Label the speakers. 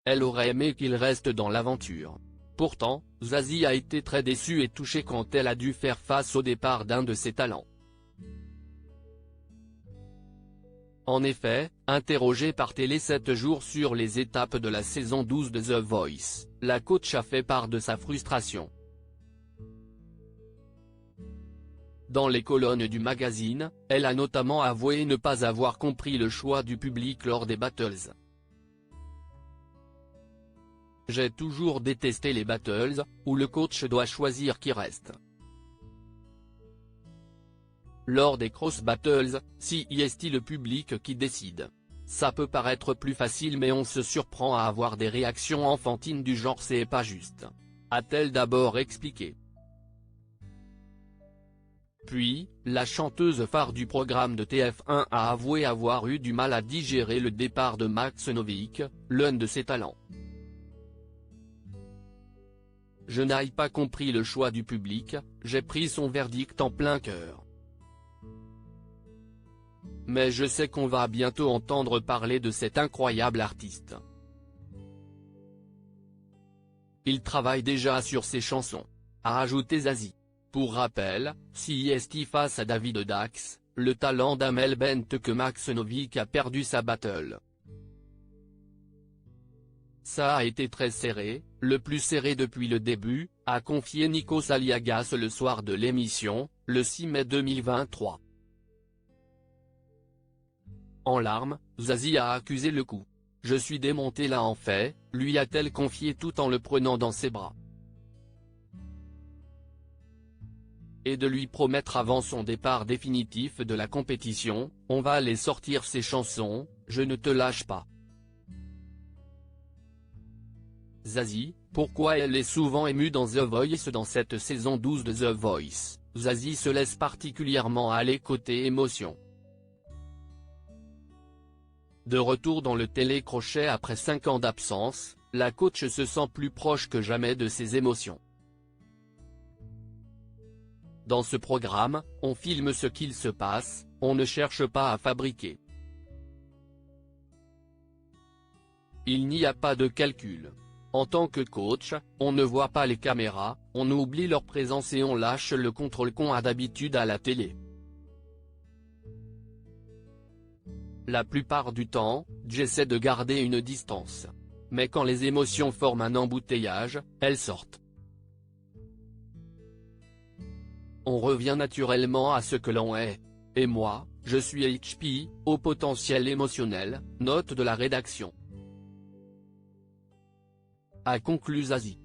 Speaker 1: Elle aurait aimé qu'il reste dans l'aventure. Pourtant, Zazie a été très déçue et touchée quand elle a dû faire face au départ d'un de ses talents. En effet, interrogée par Télé 7 jours sur les étapes de la saison 12 de The Voice, la coach a fait part de sa frustration. Dans les colonnes du magazine, elle a notamment avoué ne pas avoir compris le choix du public lors des battles. « J'ai toujours détesté les battles, où le coach doit choisir qui reste. Lors des cross battles, c'est le public qui décide. Ça peut paraître plus facile mais on se surprend à avoir des réactions enfantines du genre c'est pas juste », a-t-elle d'abord expliqué. Puis, la chanteuse phare du programme de TF1 a avoué avoir eu du mal à digérer le départ de Max Novick, l'un de ses talents. « Je n'ai pas compris le choix du public, j'ai pris son verdict en plein cœur. Mais je sais qu'on va bientôt entendre parler de cet incroyable artiste. Il travaille déjà sur ses chansons », a ajouté Zazie. Pour rappel, si face à David Dax, le talent d'Amel Bent que Max Novick a perdu sa battle. Ça a été très serré, le plus serré depuis le début, a confié Nikos Aliagas le soir de l'émission, le 6 mai 2023. En larmes, Zazie a accusé le coup. « Je suis démontée là en fait », lui a-t-elle confié tout en le prenant dans ses bras. Et de lui promettre avant son départ définitif de la compétition, « On va aller sortir ses chansons, je ne te lâche pas ». Zazie, pourquoi elle est souvent émue dans The Voice dans cette saison 12 de The Voice, Zazie se laisse particulièrement aller côté émotion. De retour dans le télécrochet après 5 ans d'absence, la coach se sent plus proche que jamais de ses émotions. Dans ce programme, on filme ce qu'il se passe, on ne cherche pas à fabriquer. Il n'y a pas de calcul. En tant que coach, on ne voit pas les caméras, on oublie leur présence et on lâche le contrôle qu'on a d'habitude à la télé. La plupart du temps, j'essaie de garder une distance. Mais quand les émotions forment un embouteillage, elles sortent. On revient naturellement à ce que l'on est. Et moi, je suis HP, au potentiel émotionnel, note de la rédaction. A conclu Zazie.